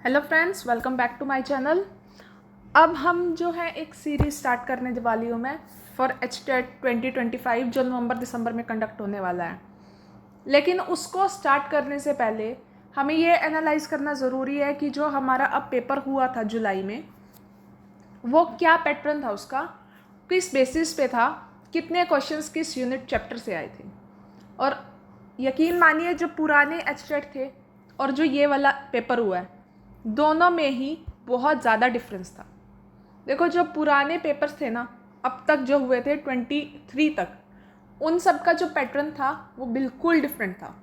Hello friends, welcome back to my channel. अब हम जो है एक सीरीज़ स्टार्ट करने वाली हूँ मैं फॉर HTET 2025 जो नवंबर दिसंबर में कंडक्ट होने वाला है। लेकिन उसको स्टार्ट करने से पहले हमें ये एनालाइज करना ज़रूरी है कि जो हमारा अब पेपर हुआ था जुलाई में, वो क्या पैटर्न था उसका, किस बेसिस पे था, कितने क्वेश्चंस किस यूनिट चैप्टर से आए थे। और यकीन मानिए जो पुराने HTET थे और जो ये वाला पेपर हुआ है, दोनों में ही बहुत ज़्यादा डिफरेंस था। देखो, जो पुराने पेपर्स थे ना, अब तक जो हुए थे 23 तक, उन सब का जो पैटर्न था वो बिल्कुल डिफरेंट था।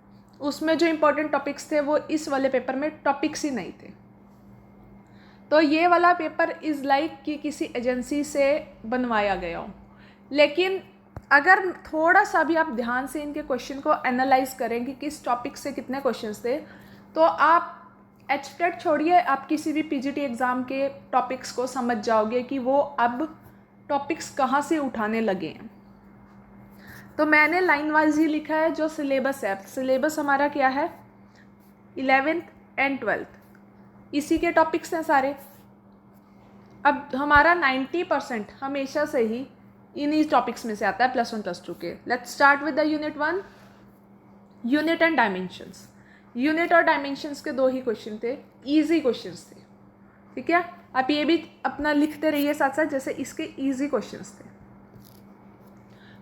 उसमें जो इम्पोर्टेंट टॉपिक्स थे वो इस वाले पेपर में टॉपिक्स ही नहीं थे। तो ये वाला पेपर इज़ लाइक कि किसी एजेंसी से बनवाया गया हो। लेकिन अगर थोड़ा सा भी आप ध्यान से इनके क्वेश्चन को एनालाइज करें कि किस टॉपिक से कितने क्वेश्चंस थे, तो आप HTET छोड़िए, आप किसी भी PGT एग्ज़ाम के टॉपिक्स को समझ जाओगे कि वो अब टॉपिक्स कहाँ से उठाने लगे हैं। तो मैंने लाइन वाइज ही लिखा है जो सिलेबस है। सिलेबस हमारा क्या है, 11th एंड 12th, इसी के टॉपिक्स हैं सारे। अब हमारा 90% हमेशा से ही इन्हीं टॉपिक्स में से आता है +1 +2 के। Let's start with the unit 1, unit and dimensions. Unit और डायमेंशंस के 2 ही क्वेश्चन थे, इजी क्वेश्चंस थे। ठीक है, आप ये भी अपना लिखते रहिए साथ साथ, जैसे इसके इजी क्वेश्चंस थे।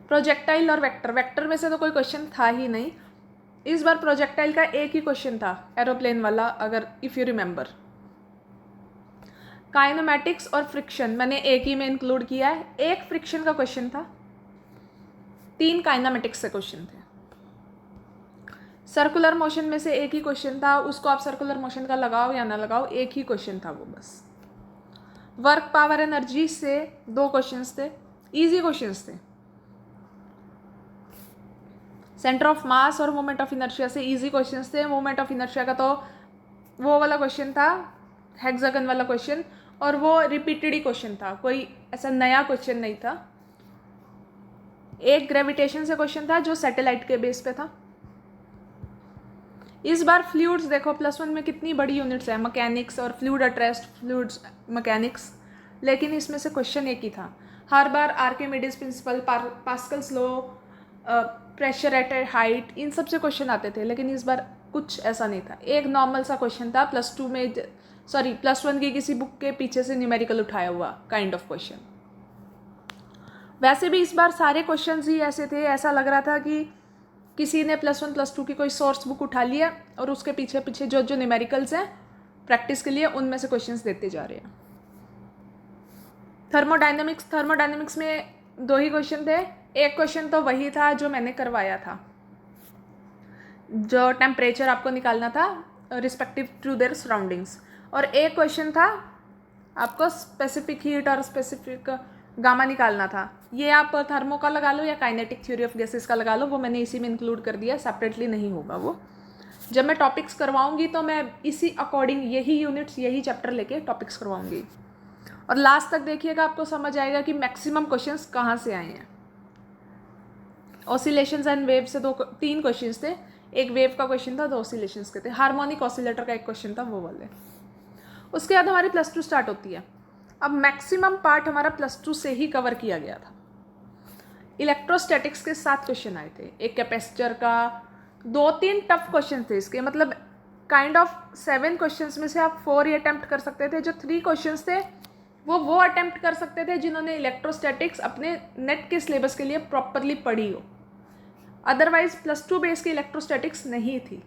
प्रोजेक्टाइल और वेक्टर, वेक्टर में से तो कोई क्वेश्चन था ही नहीं। इस बार प्रोजेक्टाइल का एक ही क्वेश्चन था, एरोप्लेन वाला, अगर इफ़ यू रिमेंबर। काइनेमैटिक्स और फ्रिक्शन मैंने एक ही में इंक्लूड किया है। एक फ्रिक्शन का क्वेश्चन था, 3 काइनेमैटिक्स से क्वेश्चन थे। सर्कुलर मोशन में से एक ही क्वेश्चन था, उसको आप सर्कुलर मोशन का लगाओ या ना लगाओ, एक ही क्वेश्चन था वो बस। वर्क पावर एनर्जी से 2 क्वेश्चंस थे, इजी क्वेश्चंस थे। सेंटर ऑफ मास और मोमेंट ऑफ इनर्शिया से इजी क्वेश्चंस थे। मोमेंट ऑफ इनर्शिया का तो वो वाला क्वेश्चन था, हेक्सागन वाला क्वेश्चन, और वो रिपीटेड ही क्वेश्चन था, कोई ऐसा नया क्वेश्चन नहीं था। एक ग्रेविटेशन से क्वेश्चन था जो सैटेलाइट के बेस पे था। इस बार फ्लूइड्स देखो, +1 में कितनी बड़ी यूनिट्स है, मैकेनिक्स और फ्लूइड अट्रेस्ट, फ्लूइड्स मैकेनिक्स, लेकिन इसमें से क्वेश्चन एक ही था। हर बार Archimedes principle, Pascal's law, pressure at a height, इन सब से क्वेश्चन आते थे, लेकिन इस बार कुछ ऐसा नहीं था। एक नॉर्मल सा क्वेश्चन था +2 में, सॉरी +1 की किसी बुक के पीछे से न्यूमेरिकल उठाया हुआ काइंड ऑफ क्वेश्चन। वैसे भी इस बार सारे क्वेश्चंस ही ऐसे थे, ऐसा लग रहा था कि किसी ने +1 +2 की कोई सोर्स बुक उठा लिया और उसके पीछे पीछे जो जो न्यूमेरिकल्स हैं प्रैक्टिस के लिए, उनमें से क्वेश्चंस देते जा रहे हैं। थर्मोडायनेमिक्स में 2 ही क्वेश्चन थे। एक क्वेश्चन तो वही था जो मैंने करवाया था, जो टेम्परेचर आपको निकालना था रिस्पेक्टिव टू देयर सराउंडिंग्स, और एक क्वेश्चन था आपको स्पेसिफिक हीट और स्पेसिफिक गामा निकालना था। ये आप थर्मो का लगा लो या काइनेटिक थ्योरी ऑफ गैसेस का लगा लो, वो मैंने इसी में इंक्लूड कर दिया, सेपरेटली नहीं होगा वो। जब मैं टॉपिक्स करवाऊंगी तो मैं इसी अकॉर्डिंग यही यूनिट्स, यही चैप्टर लेके टॉपिक्स करवाऊंगी। और लास्ट तक देखिएगा, आपको समझ आएगा कि मैक्सिमम क्वेश्चंस कहाँ से आए हैं। ऑसिलेशंस एंड वेव से 3 क्वेश्चंस थे, एक वेव का क्वेश्चन था, 2 ऑसिलेशंस के थे। हार्मोनिक ऑसिलेटर का एक क्वेश्चन था, वो वाले। उसके बाद हमारी +2 स्टार्ट होती है। अब मैक्सिमम पार्ट हमारा +2 से ही कवर किया गया था। इलेक्ट्रोस्टैटिक्स के 7 क्वेश्चन आए थे, एक कैपेसिटर का, 2-3 टफ क्वेश्चन थे इसके, मतलब काइंड ऑफ 7 क्वेश्चंस में से आप 4 ही अटेम्प्ट कर सकते थे। जो 3 क्वेश्चंस थे वो अटेम्प्ट कर सकते थे जिन्होंने इलेक्ट्रोस्टैटिक्स अपने नेट के सिलेबस के लिए प्रॉपरली पढ़ी हो। अदरवाइज +2 बेस की इलेक्ट्रोस्टैटिक्स नहीं थी,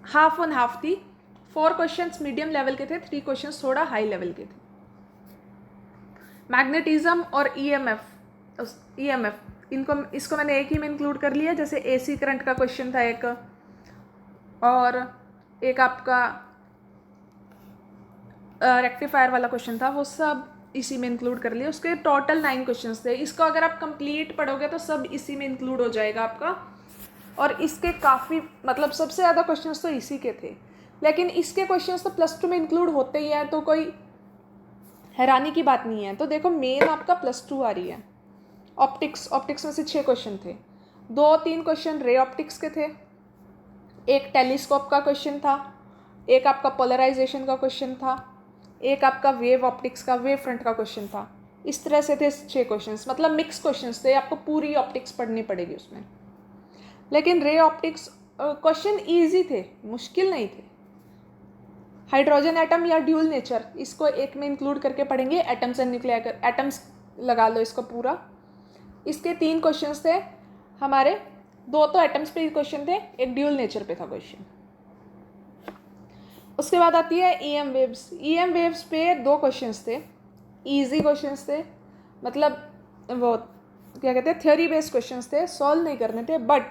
हाफ ऑन हाफ थी। 4 क्वेश्चंस मीडियम लेवल के थे, 3 क्वेश्चंस थोड़ा हाई लेवल के थे। मैग्नेटिज्म और ईएमएफ इसको मैंने एक ही में इंक्लूड कर लिया, जैसे AC करंट का क्वेश्चन था एक, और एक आपका रेक्टिफायर वाला क्वेश्चन था, वो सब इसी में इंक्लूड कर लिया। उसके टोटल 9 क्वेश्चंस थे। इसको अगर आप कंप्लीट पढ़ोगे तो सब इसी में इंक्लूड हो जाएगा आपका, और इसके काफ़ी, मतलब सबसे ज़्यादा क्वेश्चंस तो इसी के थे। लेकिन इसके क्वेश्चंस तो +2 में इंक्लूड होते ही हैं, तो कोई हैरानी की बात नहीं है। तो देखो, मेन आपका +2 आ रही है। ऑप्टिक्स में से 6 क्वेश्चन थे, 2-3 क्वेश्चन रे ऑप्टिक्स के थे, एक टेलीस्कोप का क्वेश्चन था, एक आपका पोलराइजेशन का क्वेश्चन था, एक आपका वेव ऑप्टिक्स का, वेव फ्रंट का क्वेश्चन था। इस तरह से थे 6 क्वेश्चंस, मतलब मिक्स क्वेश्चंस थे, आपको पूरी ऑप्टिक्स पढ़नी पड़ेगी उसमें। लेकिन रे ऑप्टिक्स क्वेश्चन ईजी थे, मुश्किल नहीं थे। हाइड्रोजन एटम या ड्यूल नेचर, इसको एक में इंक्लूड करके पढ़ेंगे। एटम्स एंड न्यूक्लियर एटम्स लगा लो इसको पूरा। इसके 3 क्वेश्चंस थे हमारे, 2 तो एटम्स पे क्वेश्चन थे, एक ड्यूल नेचर पे था क्वेश्चन। उसके बाद आती है ईएम वेव्स। ईएम वेव्स पे 2 क्वेश्चंस थे, इजी क्वेश्चंस थे, मतलब वो क्या कहते हैं, थ्योरी बेस्ड क्वेश्चंस थे, सॉल्व नहीं करने थे। बट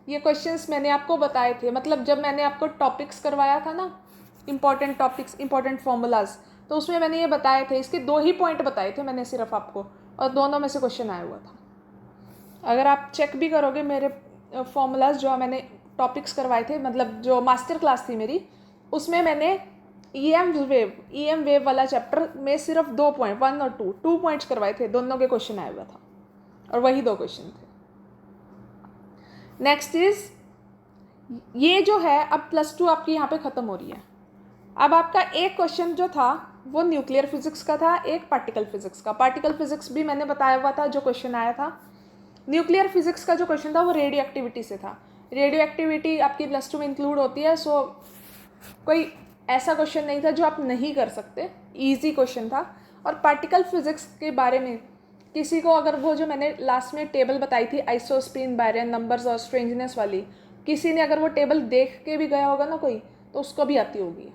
ये क्वेश्चंस मैंने आपको बताए थे, मतलब जब मैंने आपको टॉपिक्स करवाया था ना, इंपॉर्टेंट टॉपिक्स, इंपॉर्टेंट फॉर्मूलाज, तो उसमें मैंने ये बताए थे, इसके 2 ही पॉइंट बताए थे मैंने सिर्फ आपको, और दोनों में से क्वेश्चन आया हुआ था। अगर आप चेक भी करोगे मेरे फॉर्मूलाज जो मैंने टॉपिक्स करवाए थे, मतलब जो मास्टर क्लास थी मेरी, उसमें मैंने ईएम वेव वाला चैप्टर में सिर्फ 2 पॉइंट, 1 और 2 पॉइंट्स करवाए थे, दोनों के क्वेश्चन आया हुआ था, और वही 2 क्वेश्चन थे। नेक्स्ट इज, ये जो है अब +2 आपकी यहाँ पे ख़त्म हो रही है। अब आपका एक क्वेश्चन जो था वो न्यूक्लियर फिजिक्स का था, एक पार्टिकल फिजिक्स का। पार्टिकल फिजिक्स भी मैंने बताया हुआ था जो क्वेश्चन आया था। न्यूक्लियर फिजिक्स का जो क्वेश्चन था वो रेडियो एक्टिविटी से था। रेडियो एक्टिविटी आपकी +2 में इंक्लूड होती है, सो कोई ऐसा क्वेश्चन नहीं था जो आप नहीं कर सकते, ईजी क्वेश्चन था। और पार्टिकल फिजिक्स के बारे में किसी को अगर वो जो मैंने लास्ट में टेबल बताई थी, आइसोस्पिन, बायरन नंबर्स और स्ट्रेंजनेस वाली, किसी ने अगर वो टेबल देख के भी गया होगा ना कोई, तो उसको भी आती होगी।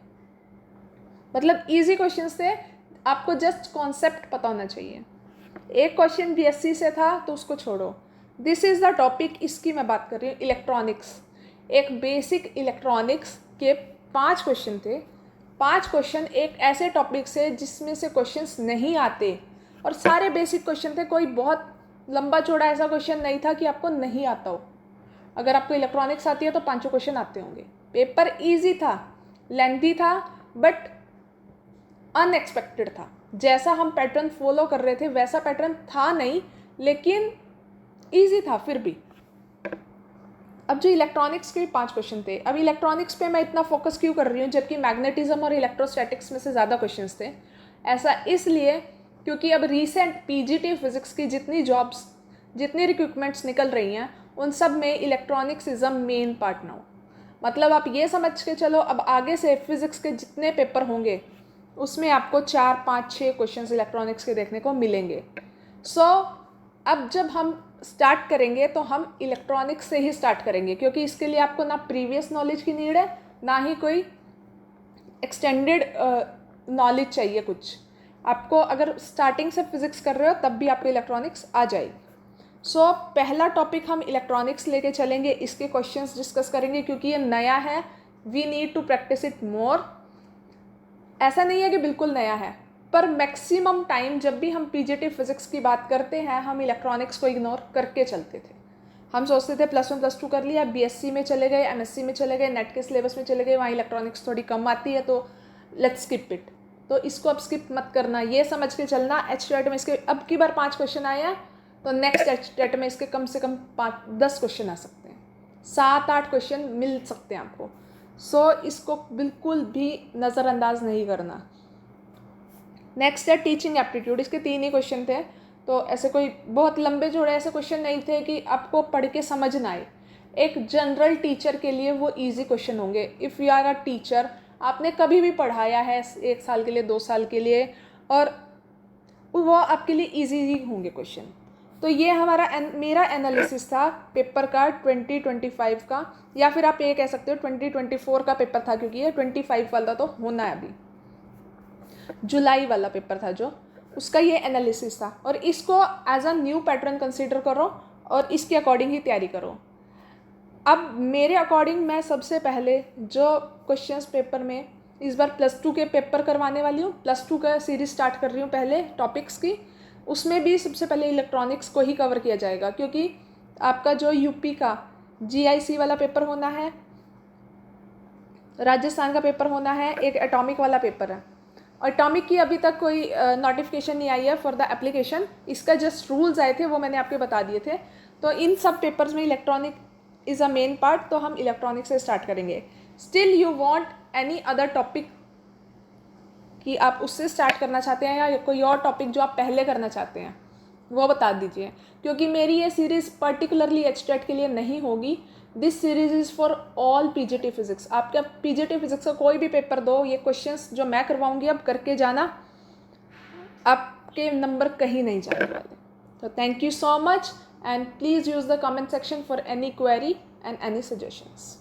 मतलब इजी क्वेश्चंस थे, आपको जस्ट कॉन्सेप्ट पता होना चाहिए। एक क्वेश्चन बीएससी से था तो उसको छोड़ो, दिस इज़ द टॉपिक, इसकी मैं बात कर रही हूँ, इलेक्ट्रॉनिक्स। एक बेसिक इलेक्ट्रॉनिक्स के 5 क्वेश्चन थे। 5 क्वेश्चन एक ऐसे टॉपिक से जिसमें से क्वेश्चंस नहीं आते, और सारे बेसिक क्वेश्चन थे, कोई बहुत लंबा चौड़ा ऐसा क्वेश्चन नहीं था कि आपको नहीं आता हो। अगर आपको इलेक्ट्रॉनिक्स आती है तो 5 क्वेश्चन आते होंगे। पेपर ईजी था, लेंथी था, बट अनएक्सपेक्टेड था। जैसा हम पैटर्न फॉलो कर रहे थे वैसा पैटर्न था नहीं, लेकिन ईजी था फिर भी। अब जो इलेक्ट्रॉनिक्स के 5 क्वेश्चन थे, अब इलेक्ट्रॉनिक्स पे मैं इतना फोकस क्यों कर रही हूँ जबकि मैग्नेटिज्म और इलेक्ट्रोस्टैटिक्स में से ज़्यादा क्वेश्चंस थे? ऐसा इसलिए क्योंकि अब रीसेंट पीजीटी फिजिक्स की जितनी जॉब्स, जितनी रिक्रूटमेंट्स निकल रही हैं, उन सब में electronics is a main part now. मतलब आप ये समझ के चलो, अब आगे से फिजिक्स के जितने पेपर होंगे उसमें आपको 4, 5, 6 क्वेश्चंस इलेक्ट्रॉनिक्स के देखने को मिलेंगे। सो अब जब हम स्टार्ट करेंगे तो हम इलेक्ट्रॉनिक्स से ही स्टार्ट करेंगे, क्योंकि इसके लिए आपको ना प्रीवियस नॉलेज की नीड है, ना ही कोई एक्सटेंडेड नॉलेज चाहिए कुछ। आपको अगर स्टार्टिंग से फिजिक्स कर रहे हो तब भी आपको इलेक्ट्रॉनिक्स आ जाएगी। सो पहला टॉपिक हम इलेक्ट्रॉनिक्स लेके चलेंगे, इसके क्वेश्चंस डिस्कस करेंगे, क्योंकि ये नया है, we need to practise it more. ऐसा नहीं है कि बिल्कुल नया है, पर मैक्सिमम टाइम जब भी हम पीजीटी फिजिक्स की बात करते हैं हम इलेक्ट्रॉनिक्स को इग्नोर करके चलते थे। हम सोचते थे +1 +2 कर लिया, बीएससी में चले गए, एमएससी में चले गए, नेट के सिलेबस में चले गए, वहाँ इलेक्ट्रॉनिक्स थोड़ी कम आती है तो लेट्स स्किप इट। तो इसको अब स्किप मत करना, ये समझ के चलना। एचटेट में इसके अब की बार 5 क्वेश्चन आए हैं, तो नेक्स्ट एचटेट में इसके कम से कम 10 क्वेश्चन आ सकते हैं, 7-8 क्वेश्चन मिल सकते हैं आपको। सो इसको बिल्कुल भी नज़रअंदाज नहीं करना। नेक्स्ट है टीचिंग एप्टीट्यूड, इसके 3 ही क्वेश्चन थे, तो ऐसे कोई बहुत लंबे जोड़े ऐसे क्वेश्चन नहीं थे कि आपको पढ़ के समझ ना आए। एक जनरल टीचर के लिए वो इजी क्वेश्चन होंगे। If you are a teacher, आपने कभी भी पढ़ाया है 1 साल के लिए, 2 साल के लिए, और वो आपके लिए इजी ही होंगे क्वेश्चन। तो ये हमारा मेरा एनालिसिस था पेपर का 2025 का, या फिर आप ये कह सकते हो 2024 का पेपर था, क्योंकि ये 25 वाला तो होना है, अभी जुलाई वाला पेपर था जो, उसका ये एनालिसिस था। और इसको as a new pattern consider करो और इसके अकॉर्डिंग ही तैयारी करो। अब मेरे अकॉर्डिंग मैं सबसे पहले जो क्वेश्चंस पेपर में इस बार +2 के पेपर करवाने वाली हूँ, +2 का सीरीज स्टार्ट कर रही हूँ पहले टॉपिक्स की, उसमें भी सबसे पहले इलेक्ट्रॉनिक्स को ही कवर किया जाएगा, क्योंकि आपका जो यूपी का जीआईसी वाला पेपर होना है, राजस्थान का पेपर होना है, एक एटॉमिक वाला पेपर है। एटॉमिक की अभी तक कोई नोटिफिकेशन नहीं आई है फॉर द एप्लीकेशन, इसका जस्ट रूल्स आए थे, वो मैंने आपको बता दिए थे। तो इन सब पेपर्स में electronic is a main part, तो हम इलेक्ट्रॉनिक से स्टार्ट करेंगे। Still you want any other topic कि आप उससे स्टार्ट करना चाहते हैं या कोई और टॉपिक जो आप पहले करना चाहते हैं वो बता दीजिए, क्योंकि मेरी ये सीरीज़ पर्टिकुलरली एचटेट के लिए नहीं होगी. This series is for all PGT physics. आपका पीजीटी फिजिक्स का कोई भी पेपर दो, ये क्वेश्चंस जो मैं करवाऊंगी अब करके जाना, आपके नंबर कहीं नहीं जाने वाले. तो thank you so much, and please use the comment section for any query and any suggestions.